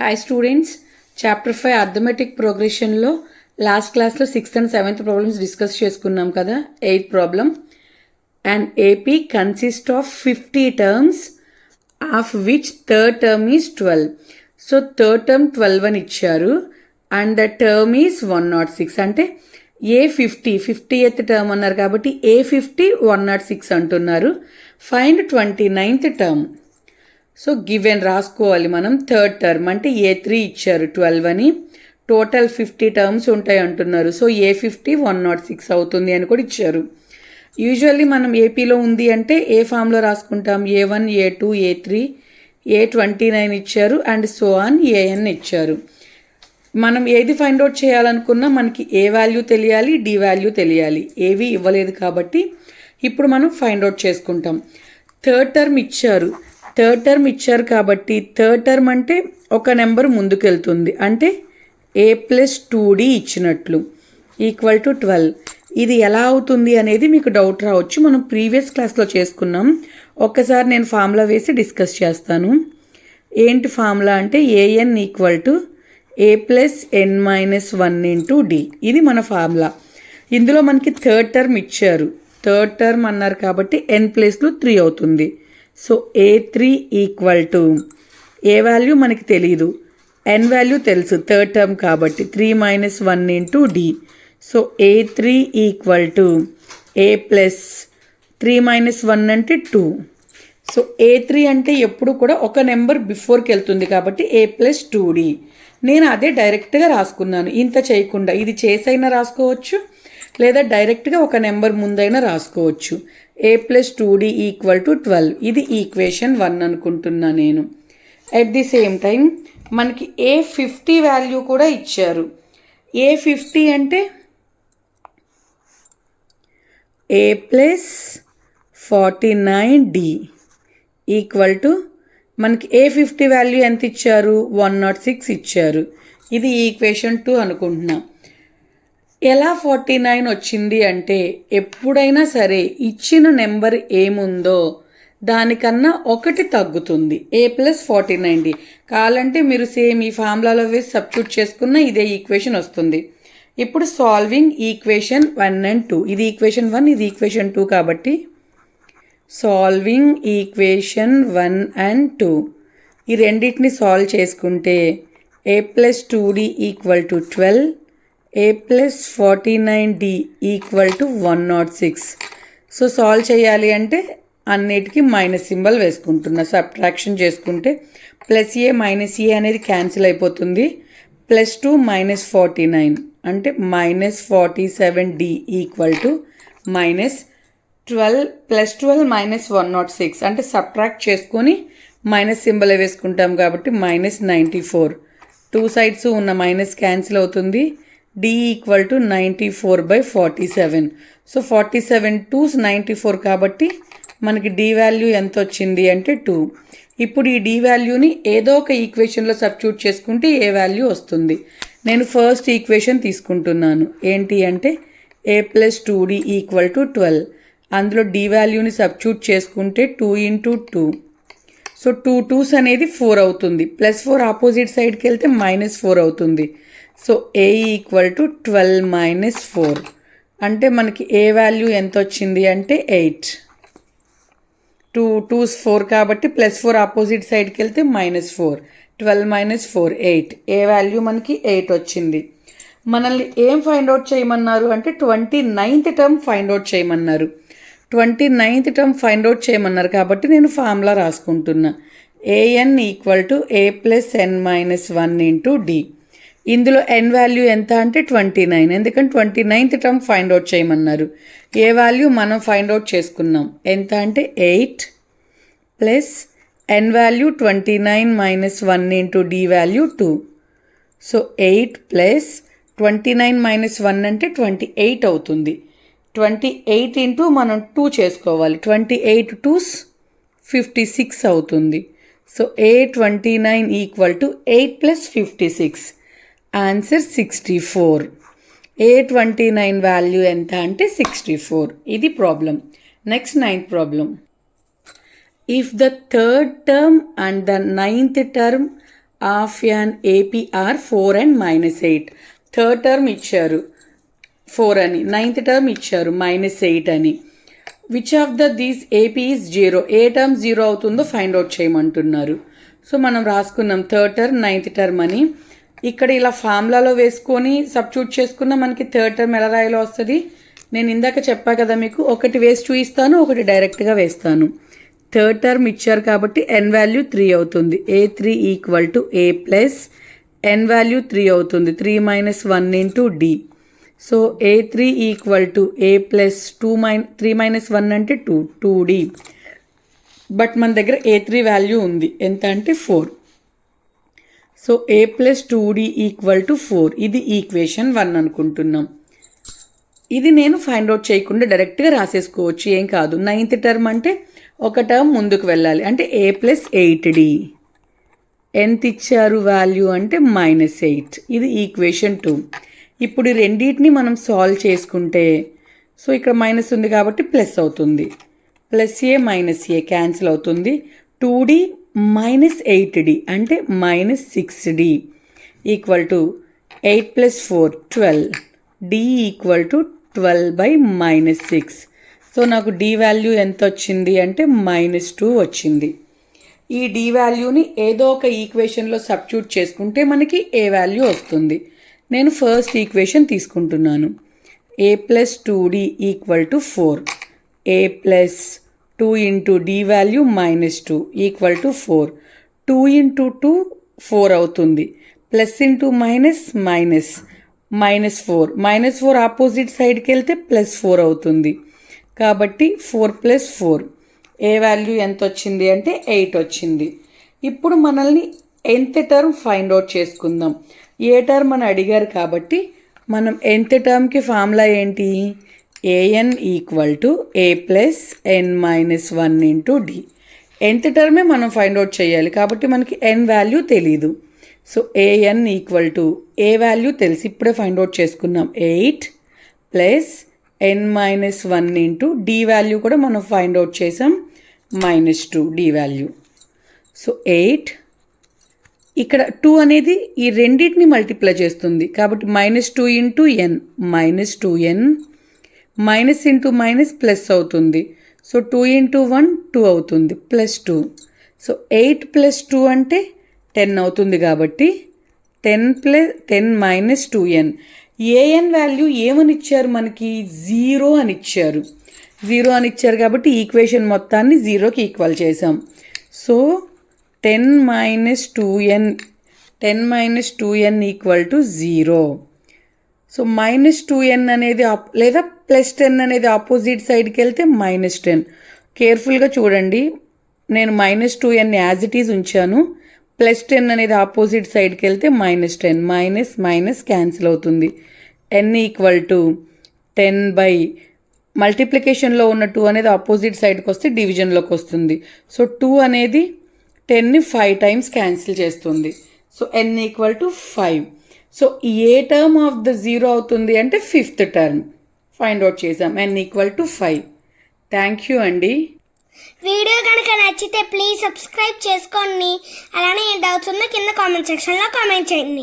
Hi students, chapter 5 arithmetic progression లో last క్లాస్లో 6th and 7th problems discuss చేసుకున్నాం కదా. 8th problem, an AP consists of 50 terms of which third term is 12. So third term 12 అని ఇచ్చారు and the term is 106. అంటే A50th term అన్నారు కాబట్టి A50 106 అంటున్నారు. Find 29th term. So given రాసుకోవాలి మనం. థర్డ్ టర్మ్ అంటే A3 ఇచ్చారు 12 అని, టోటల్ 50 టర్మ్స్ ఉంటాయి అంటున్నారు. సో A50 106 అవుతుంది అని కూడా ఇచ్చారు. యూజువల్లీ మనం ఏపీలో ఉంది అంటే ఏ ఫామ్లో రాసుకుంటాం, A1 A2 A3 A29 ఇచ్చారు అండ్ సో ఆన్ AN ఇచ్చారు. మనం ఏది ఫైండ్ అవుట్ చేయాలనుకున్నా మనకి ఏ వాల్యూ తెలియాలి, డి వాల్యూ తెలియాలి. ఏవి ఇవ్వలేదు కాబట్టి ఇప్పుడు మనం ఫైండ్ అవుట్ చేసుకుంటాం. థర్డ్ టర్మ్ ఇచ్చారు కాబట్టి థర్డ్ టర్మ్ అంటే ఒక నెంబర్ ముందుకెళ్తుంది, అంటే A+2D ఇచ్చినట్లు ఈక్వల్ టు 12. ఇది ఎలా అవుతుంది అనేది మీకు డౌట్ రావచ్చు. మనం ప్రీవియస్ క్లాస్లో చేసుకున్నాం. ఒక్కసారి నేను ఫార్ములా వేసి డిస్కస్ చేస్తాను. ఏంటి ఫార్ములా అంటే AN equal to A+n-1 D. ఇది మన ఫార్ములా. ఇందులో మనకి థర్డ్ టర్మ్ ఇచ్చారు. థర్డ్ టర్మ్ అన్నారు కాబట్టి n ప్లేస్లో 3 అవుతుంది. So A3 equal to A value మనకి తెలీదు, n వాల్యూ తెలుసు థర్డ్ టర్మ్ కాబట్టి 3-1 D. So A3 equal to A+3-1 అంటే 2. సో A3 అంటే ఎప్పుడు కూడా ఒక నెంబర్ బిఫోర్కి వెళ్తుంది కాబట్టి A+2D. నేను అదే డైరెక్ట్గా రాసుకున్నాను, ఇంత చేయకుండా. ఇది చేసైనా రాసుకోవచ్చు లేదా డైరెక్ట్గా ఒక నెంబర్ ముందైనా రాసుకోవచ్చు. A+2D equal to 12. ఇది ఈక్వేషన్ 1 అనుకుంటున్నా నేను. అట్ ది సేమ్ టైం మనకి A50 వాల్యూ కూడా ఇచ్చారు. A50 అంటే A+49D ఈక్వల్ టు మనకి A50 వాల్యూ ఎంత ఇచ్చారు, 106 ఇచ్చారు. ఇది ఈక్వేషన్ 2 అనుకుంటున్నా. ఎలా 49 వచ్చింది అంటే ఎప్పుడైనా సరే ఇచ్చిన నెంబర్ ఏముందో దానికన్నా ఒకటి తగ్గుతుంది. A+49D కావాలంటే మీరు సేమ్ ఈ ఫార్ములాలో వేసి సబ్స్టిట్యూట్ చేసుకున్న ఇదే ఈక్వేషన్ వస్తుంది. ఇప్పుడు సాల్వింగ్ ఈక్వేషన్ 1 and 2. ఇది ఈక్వేషన్ 1, ఇది ఈక్వేషన్ 2 కాబట్టి సాల్వింగ్ ఈక్వేషన్ 1 and 2 ఈ రెండింటిని సాల్వ్ చేసుకుంటే A+2D equal to 12, A+49D equal to 106. So solve చేయాలి అంటే అన్నిటికీ మైనస్ సింబల్ వేసుకుంటున్నా. సబ్ట్రాక్షన్ చేసుకుంటే +A - A అనేది క్యాన్సిల్ అయిపోతుంది. +2 - 49 అంటే -47D ఈక్వల్ టు -12 +12 - 106 అంటే సబ్ట్రాక్ట్ చేసుకొని మైనస్ సింబల్ వేసుకుంటాం కాబట్టి -94. 2 సైడ్స్ ఉన్న మైనస్ క్యాన్సిల్ అవుతుంది. D equal to 94/47. So 47 2s 94 కాబట్టి మనకి D వాల్యూ ఎంత వచ్చింది అంటే 2. ఇప్పుడు ఈ D వాల్యూని ఏదో ఒక ఈక్వేషన్లో సబ్స్టిట్యూట్ చేసుకుంటే ఏ వాల్యూ వస్తుంది. నేను ఫస్ట్ ఈక్వేషన్ తీసుకుంటున్నాను. ఏంటి అంటే A+2D ఈక్వల్ టు 12. అందులో D వాల్యూని సబ్స్టిట్యూట్ చేసుకుంటే 2 × 2. సో 2 2s అనేది 4 అవుతుంది. +4 ఆపోజిట్ సైడ్కి వెళ్తే -4 అవుతుంది. సో A ఈక్వల్ టు 12 - 4 అంటే మనకి ఏ వాల్యూ ఎంత వచ్చింది అంటే 8. 2 2s 4 కాబట్టి +4 ఆపోజిట్ సైడ్కి వెళ్తే -4. 12 - 4 8. ఏ వాల్యూ మనకి 8 వచ్చింది. మనల్ని ఏం ఫైండ్ అవుట్ చేయమన్నారు అంటే 29th టర్మ్ ఫైండ్ అవుట్ చేయమన్నారు. 29th టర్మ్ ఫైండ్ అవుట్ చేయమన్నారు కాబట్టి నేను ఫార్ములా రాసుకుంటున్నా. AN equal to A+n-1 D. ఇందులో n వాల్యూ ఎంత అంటే 29, ఎందుకంటే 29th టర్మ్ ఫైండ్ అవుట్ చేయమన్నారు. ఏ వాల్యూ మనం ఫైండ్ అవుట్ చేసుకున్నాం. ఎంత అంటే 8 plus n value 29 - 1 D value 2. So 8 plus 29 - 1 అంటే 28 అవుతుంది. 28 ఇంటూ మనం 2 చేసుకోవాలి. 28 2s 56 అవుతుంది. So A29 equal to 8 + 56. Answer 64. A29 value ఎంత అంటే 64. ఇది problem. Next 9th problem. If the third term and the 9th term of an APR 4 and -8. Third term ఇచ్చారు 4 అని, నైన్త్ టర్మ్ ఇచ్చారు -8 అని. Which of these AP is 0, A term 0 అవుతుందో find out చేయమంటున్నారు. So మనం రాసుకున్నాం థర్డ్ టర్మ్ నైన్త్ టర్మ్ అని. ఇక్కడ ఇలా ఫార్ములాలో వేసుకొని సబ్స్టిట్యూట్ చేసుకున్న మనకి థర్డ్ టర్మ్ ఎలా రాయాలో వస్తుంది. నేను ఇందాక చెప్పా కదా మీకు, ఒకటి వేసి చూపిస్తాను, ఒకటి డైరెక్ట్గా వేస్తాను. థర్డ్ టర్మ్ ఇచ్చారు కాబట్టి n వాల్యూ 3 అవుతుంది. A3 = A plus n value 3 అవుతుంది, 3 - 1 into D. So A3 = A plus 3 - 1 అంటే 2D. బట్ మన దగ్గర A3 వాల్యూ ఉంది, ఎంత అంటే 4. So A plus 2D = 4. ఇది ఈక్వేషన్ 1 అనుకుంటున్నాం. ఇది నేను ఫైండ్ అవుట్ చేయకుండా డైరెక్ట్గా రాసేసుకోవచ్చు, ఏం కాదు. నైన్త్ టర్మ్ అంటే ఒక టర్మ్ ముందుకు వెళ్ళాలి, అంటే A ప్లస్ 8D. ఎంత ఇచ్చారు వాల్యూ అంటే -8. ఇది ఈక్వేషన్ 2. ఇప్పుడు ఈ రెండింటిని మనం సాల్వ్ చేసుకుంటే, సో ఇక్కడ మైనస్ ఉంది కాబట్టి ప్లస్ అవుతుంది. +A - A క్యాన్సిల్ అవుతుంది. 2D - 8D అంటే -6D = 8 + 4 12. D = 12/-6. సో నాకు D వాల్యూ ఎంత వచ్చింది అంటే -2 వచ్చింది. ఈ D వాల్యూని ఏదో ఒక ఈక్వేషన్లో సబ్స్టిట్యూట్ చేసుకుంటే మనకి A వాల్యూ వస్తుంది. నేను ఫస్ట్ ఈక్వేషన్ తీసుకుంటున్నాను. A + 2D = 4. A + 2 into D value -2 = 4. 2 into 2 4 అవుతుంది. Plus into minus minus -4. -4 opposite సైడ్కి వెళ్తే +4 అవుతుంది. కాబట్టి 4 + 4. ఏ వాల్యూ ఎంత వచ్చింది అంటే 8 వచ్చింది. ఇప్పుడు మనల్ని nth టర్మ్ ఫైండ్ అవుట్ చేసుకుందాం. ఏ టర్మ్ అని అడిగారు కాబట్టి మనం nth టర్మ్కి ఫార్ములా ఏంటి? an = A plus n-1 into D. nth టర్మే మనం ఫైండ్ అవుట్ చేయాలి కాబట్టి మనకి n వాల్యూ తెలీదు. సో an = ఏ వాల్యూ తెలిసి ఇప్పుడే ఫైండ్ అవుట్ చేసుకున్నాం, 8 plus n-1 into D value కూడా మనం ఫైండ్ అవుట్ చేసాం, -2 D వాల్యూ. సో 8 ఇక్కడ 2 అనేది ఈ రెండింటిని మల్టిప్లై చేస్తుంది కాబట్టి -2 into n -2n minus into minus plus అవుతుంది. సో 2 into 1 2 అవుతుంది, +2. సో 8 + 2 అంటే 10 అవుతుంది కాబట్టి 10 - 2n. an వాల్యూ ఏమని ఇచ్చారు మనకి? 0 అని ఇచ్చారు. 0 అని ఇచ్చారు కాబట్టి ఈక్వేషన్ మొత్తాన్ని 0కి ఈక్వల్ చేసాం. So 10 - 2n = 0. సో -2n అనేది లేదా +10 అనేది ఆపోజిట్ సైడ్కి వెళ్తే -10. కేర్ఫుల్గా చూడండి, నేను -2n యాజ్ ఇట్ ఈజ్ ఉంచాను. +10 అనేది ఆపోజిట్ సైడ్కి వెళ్తే -10. మైనస్ క్యాన్సిల్ అవుతుంది. n = 10 మల్టిప్లికేషన్లో ఉన్న 2 అనేది ఆపోజిట్ సైడ్కి వస్తే డివిజన్లోకి వస్తుంది. సో 2 అనేది 10ని 5 times క్యాన్సిల్ చేస్తుంది. So n = 5. So A term of the 0 అవుతుంది అంటే 5th టర్మ్ ఫైండ్ అవుట్ చేసాం. n = 5. థ్యాంక్ యూ అండి. వీడియో కనుక నచ్చితే ప్లీజ్ సబ్స్క్రైబ్ చేసుకోండి. అలానే డౌట్స్ ఉన్న కింద కామెంట్ సెక్షన్లో కామెంట్ చేయండి.